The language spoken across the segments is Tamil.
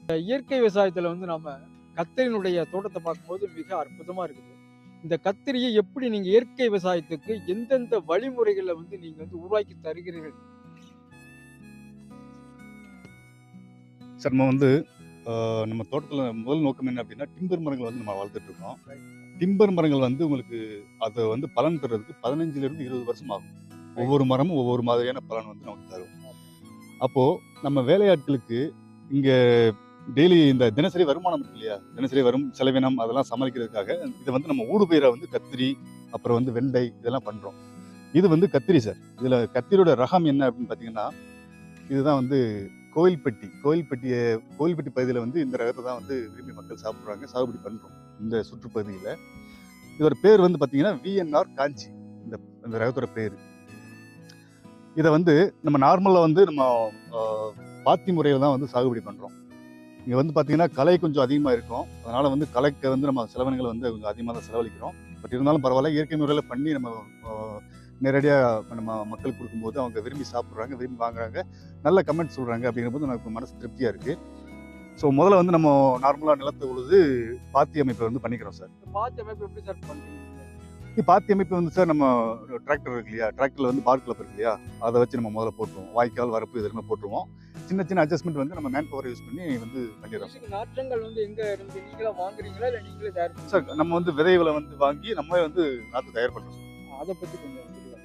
இயற்கை விவசாயத்துல நாம கத்தரினுடைய தோட்டத்தை பார்க்கும்போது மிக அற்புதமா இருக்குது. இந்த கத்திரியை எப்படி நீங்க இயற்கை விவசாயத்துக்கு எந்தெந்த வழிமுறைகள நீங்க உருவாக்கி தருகிறீர்கள்? சார் நம்ம வந்து நம்ம தோட்டத்துல முதல் நோக்கம் என்ன அப்படின்னா, டிம்பர் மரங்கள் வந்து நம்ம வளர்த்துட்டு இருக்கோம். டிம்பர் மரங்கள் வந்து உங்களுக்கு அத வந்து பலன் தர்றதுக்கு 15லிருந்து 20 வருஷம் ஆகும். ஒவ்வொரு மரமும் ஒவ்வொரு மாதிரியான பலன் வந்து நமக்கு தரும். அப்போ நம்ம வேலையாட்களுக்கு இங்க டெய்லி இந்த தினசரி வருமானம் இருக்கு இல்லையா? தினசரி வரும் செலவினம் அதெல்லாம் சமாளிக்கிறதுக்காக இத வந்து நம்ம ஊடுபயிரா வந்து கத்திரி, அப்புறம் வந்து வெண்டை இதெல்லாம் பண்றோம். இது வந்து கத்திரி சார். இதுல கத்திரியோட ரகம் என்ன அப்படின்னு பார்த்தீங்கன்னா, இதுதான் வந்து கோவில்பட்டி பகுதியில வந்து இந்த ரகத்த தான் வந்து விரும்பி மக்கள் சாப்பிடுறாங்க. சாகுபடி பண்றோம். இந்த சுற்றுப்பகுதியில. இதோட பேர் வந்து பார்த்தீங்கன்னா, விஎன்ஆர் காஞ்சி. இந்த இந்த ரகத்தோட பேரு. இத வந்து நம்ம நார்மலா வந்து நம்ம அ பாத்தி முறையில தான் வந்து சாகுபடி பண்றோம். இங்க வந்து பார்த்தீங்கன்னா, கலை கொஞ்சம் அதிகமா இருக்கும். அதனால வந்து கலைக்கு வந்து நம்ம செலவினங்கள வந்து கொஞ்சம் அதிகமா தான் செலவழிக்கிறோம். பட் இருந்தாலும் பரவால்ல. இயற்கை முறையில பண்ணி நம்ம அ நேரடியா நம்ம மக்களுக்கு குடுக்கும்போது அவங்க விரும்பி சாப்பிடுறாங்க, விரும்பி வாங்குறாங்க. நல்ல கமெண்ட் சொல்றாங்க அப்படிங்கும்போது எனக்கு மனசு திருப்தியா இருக்கு. ஸோ முதல்ல வந்து நம்ம நார்மலா நிலத்த உழுது பாத்தி அமைப்ப வந்து பண்ணிக்கிறோம் சார். இந்த பாத்தி அமைப்பு எப்படி சார் பண்றீங்க? பாத்தி அமைப்பு வந்து சார் நம்ம டிராக்டர் இருக்கு இல்லையா? டிராக்டர்ல வந்து பார் கிளப் இருக்கு இல்லையா? அத வச்சு நம்ம முதல்ல போட்டுருவோம். வாய்க்கால், வரப்பு இது எல்லாமே போட்டுருவோம். சின்ன சின்ன அட்ஜஸ்ட்மென்ட் வந்து நம்ம மேன் பவர் யூஸ் பண்ணி வந்து பண்ணிடுறோம். இதுக்கு நாற்றங்கள் எங்க இருந்து நீங்களா வாங்குறீங்களா? இல்ல நீங்களே தயார் சார் பண்றீங்களா? நம்ம வந்து விதைகள வந்து வாங்கி நம்மளே வந்து நாத்து தயார் பண்றோம் சார். அத பத்தி கொஞ்சம் விரிவா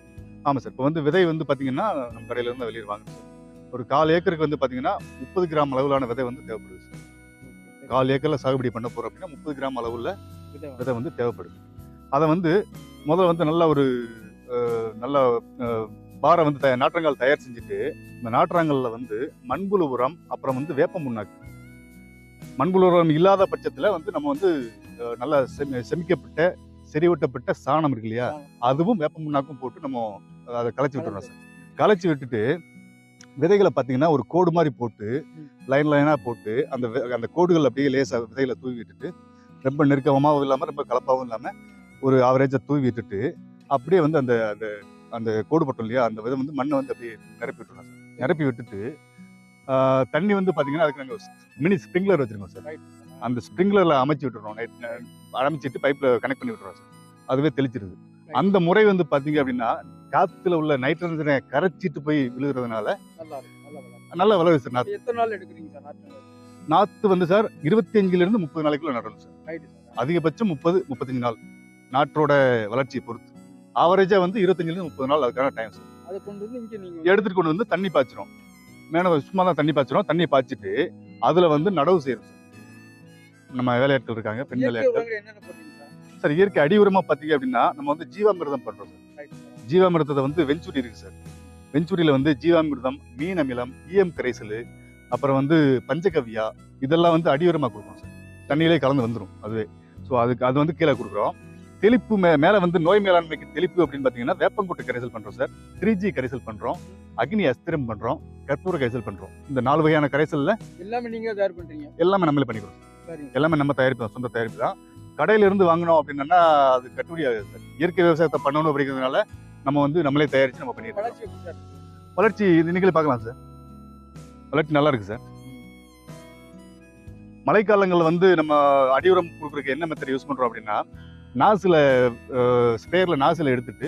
ஆமா சார். இப்போ வந்து விதை வந்து பார்த்தீங்கன்னா, நம்ம கடையில இருந்து வெளிய வாங்குறோம் சார். ஒரு 1/4 ஏக்கருக்கு வந்து பார்த்தீங்கன்னா, 30 கிராம் அளவிலான விதை வந்து தேவைப்படுது சார். 1/4 ஏக்கர்ல சாகுபடி பண்ண போறோம் அப்படின்னா, 30 கிராம் அளவுல சொல்லுங்க. விதை வந்து தேவைப்படுது. அத வந்து முதல்ல வந்து நல்ல ஒரு நல்ல அ பார வந்து நாற்றங்கால் தயார் செஞ்சுட்டு, இந்த நாற்றாங்கல்ல வந்து மண்புழு உரம், அப்புறம் வந்து வேப்ப புண்ணாக்கு. மண்புழு உரம் இல்லாத பட்சத்துல வந்து நம்ம வந்து நல்லா செமிக்கப்பட்ட, செறிவூட்டப்பட்ட சாணம் இருக்கு இல்லையா? அதுவும் வேப்ப புண்ணாக்கும் போட்டு நம்ம அத கலச்சு விட்டுறணும் சார். கலச்சு விட்டுட்டு, விதைகள பார்த்தீங்கன்னா, ஒரு கோடு மாரி போட்டு, லைன் லைனா போட்டு, அந்த கோடுகள் அப்படியே லேசா விதைகள தூவி விட்டுட்டு, ரொம்ப நெருக்கமாவும் இல்லாம, ரொம்ப கலப்பாவும் இல்லாம, ஒரு ஆவரேஜா தூவி விட்டுட்டு, அப்படியே வந்து அந்த அந்த அந்த கோடு போட்டோம் இல்லையா? அந்த விதை வந்து மண்ண வந்து அப்படியே நிரப்பி விட்டுறணும் சார். நிரப்பி விட்டுட்டு, தண்ணி வந்து பார்த்தீங்கன்னா, அதுக்கு நாங்க மினி ஸ்ப்ரிங்க்லர் வச்சிருக்கோம் சார். ரைட். அந்த ஸ்ப்ரிங்க்லர்ல அமைச்சு விட்டுறோம். அமைச்சிட்டு பைப்ல கனெக்ட் பண்ணி விட்டுறோம் சார். அதுவே தெளிச்சிருது. அந்த முறை வந்து பார்த்தீங்க அப்படின்னா, காத்துல உள்ள நைட்ரஜனை கரைச்சிட்டு போய் விழுகுறதுனால, நல்லா இருக்கு. நல்லா வளரும். நல்லா வளருது சார் நாத்து. எத்தன நாள் எடுக்குறீங்க சார் நாற்றங்கள்? நாத்து வந்து சார் 25லிருந்து 30 நாளைக்குள்ள நடணும் சார். Right sir. அதிகபட்சம் 30, 35 நாள். நாற்றோட வளர்ச்சியை பொறுத்து. ஆவரேஜா வந்து 25லிருந்து 30 நாள் அதுக்கான டைம் சார். அத கொண்டு இங்க நீங்க எடுத்துட்டு கொண்டு வந்து தண்ணி பாய்ச்சுறோம். மேல சும்மா தான் தண்ணி பாய்ச்சுறோம். தண்ணிய பாய்ச்சிட்டு, அதுல வந்து நடவு செய்றோம் சார். நம்ம வேலையாட்கள் இருக்காங்க, பெண் இயற்கை வேலையாட்கள். உரங்கள் என்னென்ன போடுறீங்க சார்? சார் இயற்கை அடி உரமா பார்த்தீங்க அப்படின்னா, நம்ம வந்து ஜீவாமிர்தம் பண்றோம் சார். Right sir. ஜீவாமிர்தத்தை வந்து வெஞ்சூரி இருக்கு சார். வெஞ்சூரியில வந்து ஜீவாமிர்தம், மீன் அமிலம், ஈயம் கரைசலு, அப்புறம் வந்து பஞ்சகவ்யா இதெல்லாம் வந்து அடி உரமா குடுக்குறோம் சார். தண்ணியிலே கலந்து வந்துரும் அதுவே. ஸோ அது வந்து கீழ குடுக்குறோம். தெளிப்பு மேல வந்து நோய் மேலாண்மைக்கு தெளிப்பு அப்படின்னு பார்த்தீங்கன்னா, வேப்பங்கொட்டை கரைசல் பண்றோம் சார். 3G கரைசல் பண்றோம். அக்னி அஸ்திரம் பண்றோம். கற்பூர கரைசல் பண்றோம். இந்த 4 வகையான கரைசல்ல எல்லாமே நீங்க தயார் பண்றீங்க. எல்லாமே நம்மளே பண்ணிக்கிறோம். சரிங்க. எல்லாமே நம்ம தயாரிப்பு தான். சொந்த தயாரிப்பு தான். கடையில இருந்து வாங்கணும் அப்படின்னா அது கட்டுப்படி ஆகாது சார். இயற்கை விவசாயத்தை பண்ணணும் அப்படிங்கிறதுனால நம்ம வந்து நம்மளே தயாரிச்சு நம்ம பண்ணிட்டு இருக்கோம். வளர்ச்சி எப்படி சார் இருக்கு? வளர்ச்சி இது நீங்களே பார்க்கலாம் சார். வளர்ச்சி நல்லா இருக்கு சார். மழைக்காலங்கள்ல வந்து நம்ம அடி உரம் கொடுக்குறதுக்கு என்ன மெத்தட் யூஸ் பண்றோம் அப்படின்னா, நாசில ஸ்ப்ரேயர்ல நாசில எடுத்துட்டு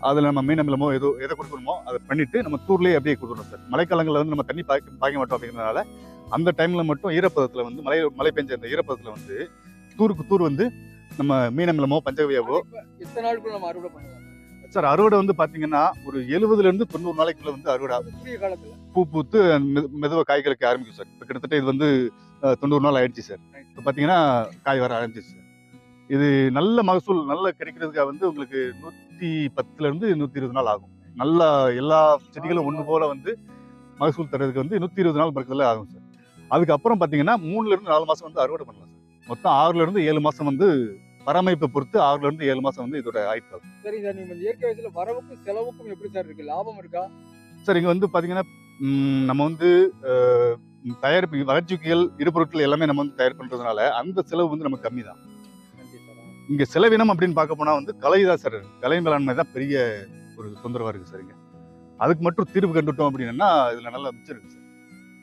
அதுல நம்ம மீன் அமிலமோ எதை கொடுக்கணுமோ அதை பண்ணிட்டு நம்ம தூர்லயே அப்படியே கொடுக்கணும் சார். மழைக்காலங்கள்ல வந்து நம்ம தண்ணி பாய்க்க மாட்டோம் அப்படிங்கிறதுனால அந்த டைம்ல மட்டும் ஈரப்பதத்துல வந்து மழை பெஞ்ச அந்த ஈரப்பதத்துல வந்து தூருக்கு தூர் வந்து நம்ம மீன் அமிலமோ பஞ்சகவியாவோ. இப்ப எத்தன நாளுக்குள்ள நம்ம அறுவடை பண்ணலாம்? சார் அறுவடை வந்து பாத்தீங்கன்னா ஒரு 70லிருந்து 90 நாளைக்குள்ள வந்து அறுவடை ஆகும். குறுகிய காலத்துல. பூ பூத்து மெதுவா காய் கிடைக்க ஆரம்பிக்கும் சார். இப்போ கிட்டத்தட்ட இது வந்து 90 நாள் ஆயிடுச்சு சார். இப்போ பாத்தீங்கன்னா காய் வர ஆரம்பிச்சிச்சு சார். இது நல்ல மகசூல் நல்லா கிடைக்கிறதுக்காக வந்து உங்களுக்கு 110லிருந்து 120 நாள் ஆகும். நல்லா எல்லா செடிகளும் ஒண்ணு போல வந்து மகசூல் தர்றதுக்கு வந்து 120 நாள் பக்கத்துல ஆகும் சார். அதுக்கப்புறம் பாத்தீங்கன்னா 3லிருந்து 4 மாசம் வந்து அறுவடை பண்ணலாம் சார். மொத்தம் 6லிருந்து 7 மாசம் வந்து பராமரிப்பை பொறுத்து 6லிருந்து 7 மாசம் வந்து இதோட ஆயுட்காலம். சரிங்க சார். நீங்க இந்த இயற்கை விவசாயத்துல வரவுக்கும் செலவுக்கும் எப்படி சார் இருக்கு? லாபம் இருக்கா? சார் இங்க வந்து பாத்தீங்கன்னா நம்ம வந்து தயாரிப்பு வளர்ச்சிகள் இடுபொருட்கள் எல்லாமே நம்ம வந்து தயார் பண்றதுனால அந்த செலவு வந்து நமக்கு கம்மி தான். நன்றி சார். இங்க செலவினம் அப்படின்னு பார்க்க போனா வந்து கலை தான் சார். கலை மேலாண்மை தான் பெரிய ஒரு தொந்தரவா இருக்கு சார் இங்க. அதுக்கு மட்டும் தீர்வு கண்டுட்டோம் அப்படின்னா இதுல நல்ல மிச்சம் இருக்கு சார்.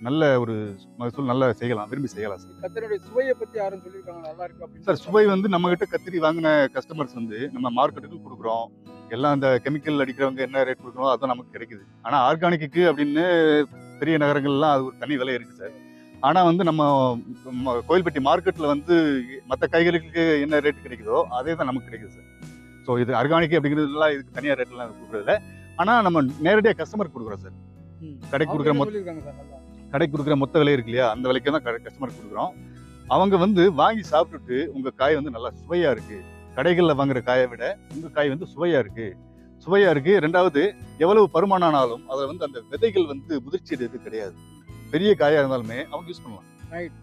நல்ல ஒரு மகசூல் நல்லா செய்யலாம், விரும்பி செய்யலாம் சார். கத்திரியுடைய சுவையை பத்தி யாரும் சொல்லியிருக்காங்க நல்லா இருக்கு அப்படின்னு? சார் சுவை வந்து நம்ம கிட்ட கத்திரி வாங்கின கஸ்டமர்ஸ் வந்து நம்ம மார்க்கெட்டுக்கு கொடுக்குறோம். எல்லாம் அந்த கெமிக்கல் அடிக்கிறவங்க என்ன ரேட் கொடுக்கணும் அதுதான் நமக்கு கிடைக்குது. ஆனா ஆர்கானிக்கு அப்படின்னு பெரிய நகரங்கள்லாம் அது ஒரு தனி விலை இருக்கு சார். ஆனா வந்து நம்ம கோயில்பட்டி மார்க்கெட்ல வந்து மற்ற காய்கறிகளுக்கு என்ன ரேட் கிடைக்குதோ அதே தான் நமக்கு கிடைக்குது சார். ஸோ இது ஆர்கானிக் அப்படிங்கிறதுலாம் இதுக்கு தனியாக ரேட்லாம் கொடுக்குறதில்ல. ஆனா நம்ம நேரடியாக கஸ்டமருக்கு கொடுக்குறோம் சார். கடைக்கு அவங்க கொடுக்குற என்ன மொத்த சொல்லியிருக்காங்க சார் நல்லா? கடைக்கு கொடுக்குற மொத்த விலை இருக்கு இல்லையா, அந்த விலைக்கு தான் கஸ்டமருக்கு கொடுக்குறோம். அவங்க வந்து வாங்கி சாப்பிட்டுட்டு உங்க காய் வந்து நல்லா சுவையா இருக்கு, கடைகளில் வாங்குற காயை விட உங்க காய் வந்து சுவையா இருக்கு, சுவையா இருக்கு. ரெண்டாவது எவ்வளவு பருமானம் ஆனாலும் அதில் வந்து அந்த விதைகள் வந்து முதிர்ச்சி எது கிடையாது. பெரிய காயா இருந்தாலுமே அவங்க யூஸ் பண்ணலாம். ரைட்.